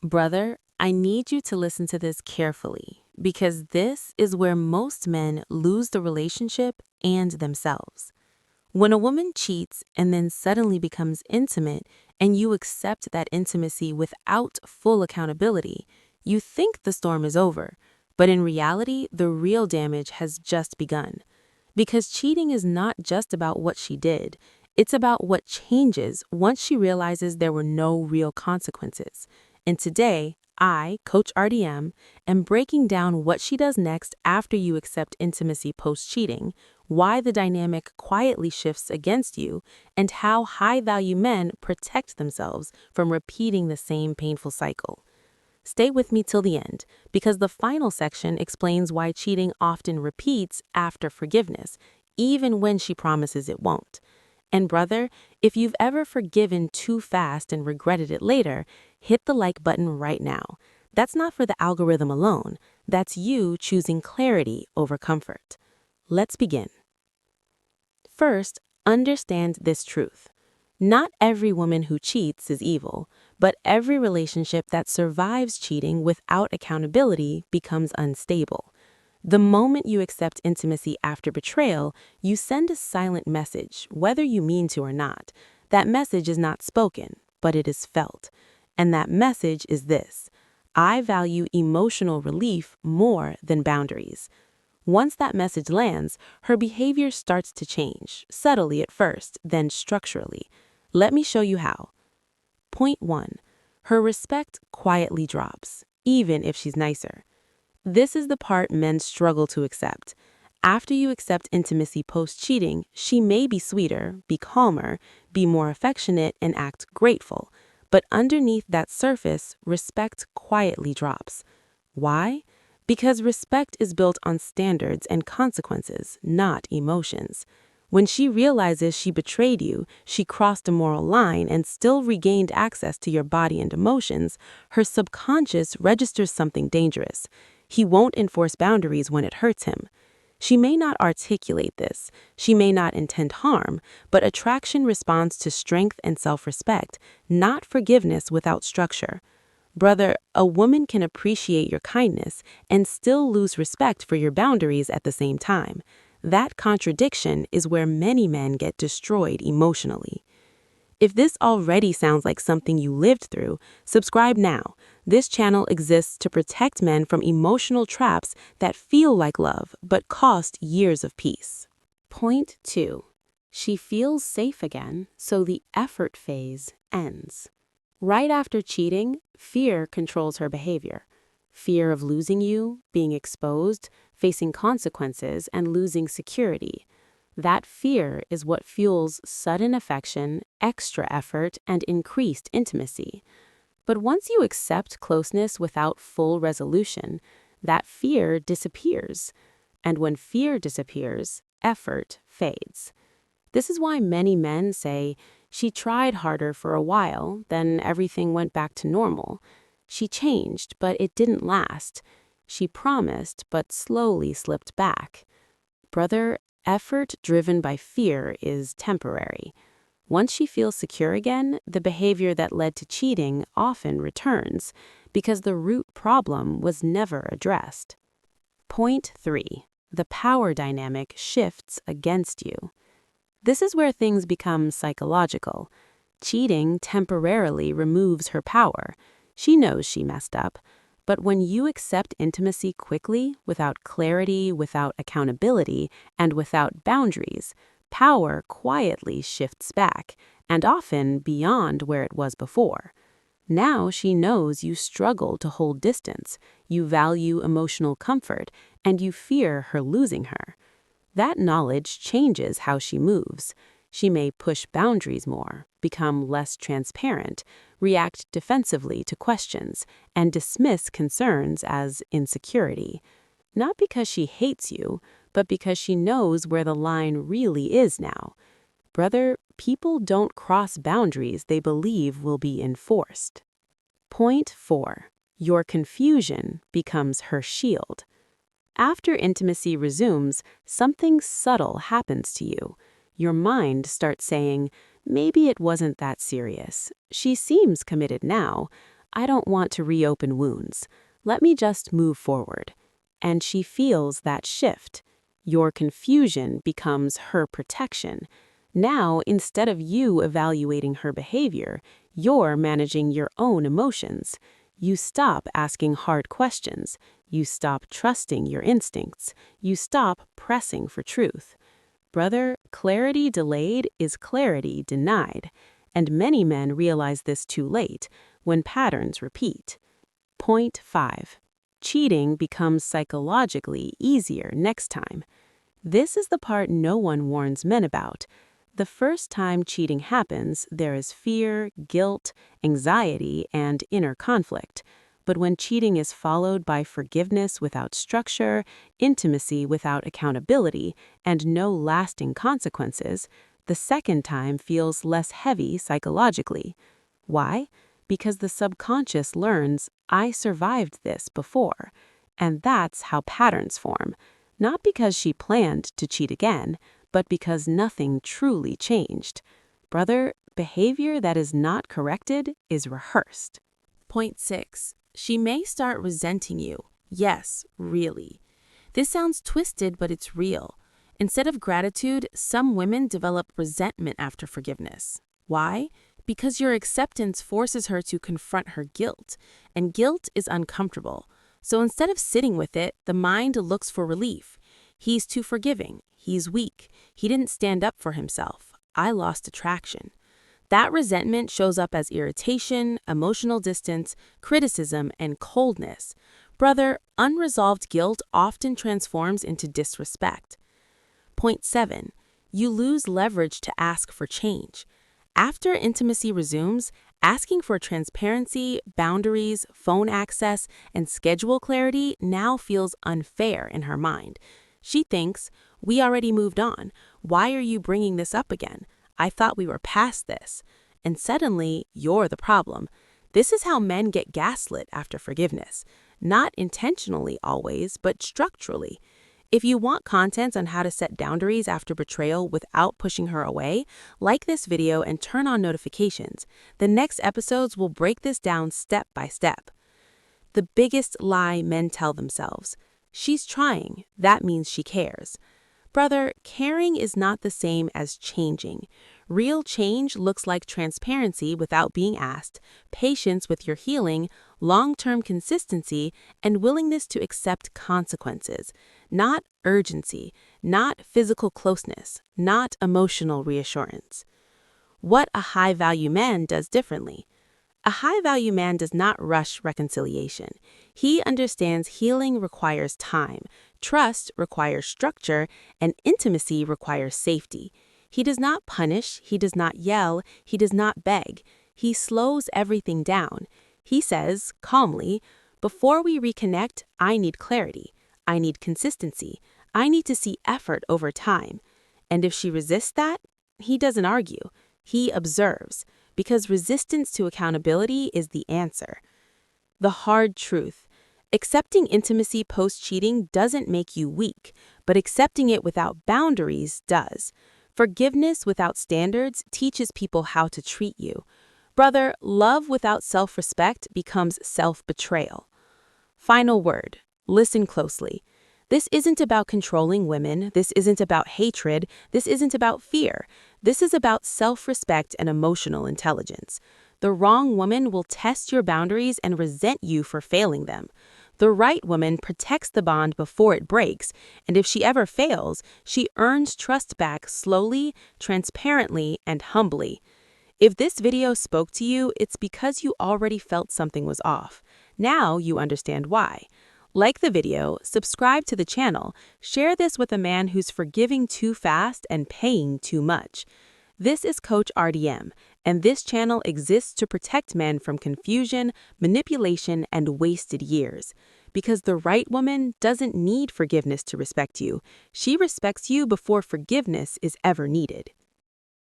Brother, I need you to listen to this carefully because this is where most men lose the relationship and themselves. When a woman cheats and then suddenly becomes intimate and you accept that intimacy without full accountability, you think the storm is over, but in reality, the real damage has just begun. Because cheating is not just about what she did, it's about what changes once she realizes there were no real consequences. And today, I, Coach RDM, am breaking down what she does next after you accept intimacy post-cheating, why the dynamic quietly shifts against you, and how high-value men protect themselves from repeating the same painful cycle. Stay with me till the end, because the final section explains why cheating often repeats after forgiveness, even when she promises it won't. And brother, if you've ever forgiven too fast and regretted it later, hit the like button right now. That's not for the algorithm alone. That's you choosing clarity over comfort. Let's begin. First, understand this truth. Not every woman who cheats is evil, but every relationship that survives cheating without accountability becomes unstable. The moment you accept intimacy after betrayal, you send a silent message, whether you mean to or not. That message is not spoken, but it is felt. And that message is this: I value emotional relief more than boundaries. Once that message lands, her behavior starts to change, subtly at first, then structurally. Let me show you how. Point 1. Her respect quietly drops, even if she's nicer. This is the part men struggle to accept. After you accept intimacy post-cheating, she may be sweeter, be calmer, be more affectionate, and act grateful. But underneath that surface, respect quietly drops. Why? Because respect is built on standards and consequences, not emotions. When she realizes she betrayed you, she crossed a moral line and still regained access to your body and emotions, her subconscious registers something dangerous. He won't enforce boundaries when it hurts him. She may not articulate this, she may not intend harm, but attraction responds to strength and self-respect, not forgiveness without structure. Brother, a woman can appreciate your kindness and still lose respect for your boundaries at the same time. That contradiction is where many men get destroyed emotionally. If this already sounds like something you lived through, subscribe now. This channel exists to protect men from emotional traps that feel like love but cost years of peace. Point 2. She feels safe again, so the effort phase ends. Right after cheating, fear controls her behavior. Fear of losing you, being exposed, facing consequences, and losing security. That fear is what fuels sudden affection, extra effort, and increased intimacy. But once you accept closeness without full resolution, that fear disappears. And when fear disappears, effort fades. This is why many men say, she tried harder for a while, then everything went back to normal. She changed, but it didn't last. She promised, but slowly slipped back. Brother, effort driven by fear is temporary. Once she feels secure again, the behavior that led to cheating often returns, because the root problem was never addressed. Point 3. The power dynamic shifts against you. This is where things become psychological. Cheating temporarily removes her power. She knows she messed up. But when you accept intimacy quickly, without clarity, without accountability, and without boundaries, power quietly shifts back, and often beyond where it was before. Now she knows you struggle to hold distance, you value emotional comfort, and you fear her losing her. That knowledge changes how she moves. She may push boundaries more, become less transparent, react defensively to questions, and dismiss concerns as insecurity. Not because she hates you, but because she knows where the line really is now. Brother, people don't cross boundaries they believe will be enforced. Point 4. Your confusion becomes her shield. After intimacy resumes, something subtle happens to you. Your mind starts saying, maybe it wasn't that serious. She seems committed now. I don't want to reopen wounds. Let me just move forward. And she feels that shift. Your confusion becomes her protection. Now, instead of you evaluating her behavior, you're managing your own emotions. You stop asking hard questions. You stop trusting your instincts. You stop pressing for truth. Brother, clarity delayed is clarity denied. And many men realize this too late, when patterns repeat. Point 5. Cheating becomes psychologically easier next time. This is the part no one warns men about. The first time cheating happens, there is fear, guilt, anxiety, and inner conflict. But when cheating is followed by forgiveness without structure, intimacy without accountability, and no lasting consequences, the second time feels less heavy psychologically. Why? Because the subconscious learns, I survived this before. And that's how patterns form. Not because she planned to cheat again, but because nothing truly changed. Brother, behavior that is not corrected is rehearsed. Point 6. She may start resenting you. Yes, really. This sounds twisted, but it's real. Instead of gratitude, some women develop resentment after forgiveness. Why? Because your acceptance forces her to confront her guilt, and guilt is uncomfortable. So instead of sitting with it, the mind looks for relief. He's too forgiving. He's weak. He didn't stand up for himself. I lost attraction. That resentment shows up as irritation, emotional distance, criticism, and coldness. Brother, unresolved guilt often transforms into disrespect. Point 7. You lose leverage to ask for change. After intimacy resumes, asking for transparency, boundaries, phone access, and schedule clarity now feels unfair in her mind. She thinks, we already moved on. Why are you bringing this up again? I thought we were past this. And suddenly, you're the problem. This is how men get gaslit after forgiveness. Not intentionally always, but structurally. If you want content on how to set boundaries after betrayal without pushing her away, like this video and turn on notifications. The next episodes will break this down step by step. The biggest lie men tell themselves. She's trying. That means she cares. Brother, caring is not the same as changing. Real change looks like transparency without being asked, patience with your healing, long-term consistency, and willingness to accept consequences. Not urgency, not physical closeness, not emotional reassurance. What a high-value man does differently. A high-value man does not rush reconciliation. He understands healing requires time, trust requires structure, and intimacy requires safety. He does not punish, he does not yell, he does not beg. He slows everything down. He says, calmly, before we reconnect, I need clarity. I need consistency. I need to see effort over time. And if she resists that, he doesn't argue. He observes. Because resistance to accountability is the answer. The hard truth. Accepting intimacy post-cheating doesn't make you weak, but accepting it without boundaries does. Forgiveness without standards teaches people how to treat you. Brother, love without self-respect becomes self-betrayal. Final word. Listen closely. This isn't about controlling women. This isn't about hatred. This isn't about fear. This is about self-respect and emotional intelligence. The wrong woman will test your boundaries and resent you for failing them. The right woman protects the bond before it breaks, and if she ever fails, she earns trust back slowly, transparently, and humbly. If this video spoke to you, it's because you already felt something was off. Now you understand why. Like the video, subscribe to the channel, share this with a man who's forgiving too fast and paying too much. This is Coach RDM, and this channel exists to protect men from confusion, manipulation, and wasted years. Because the right woman doesn't need forgiveness to respect you. She respects you before forgiveness is ever needed.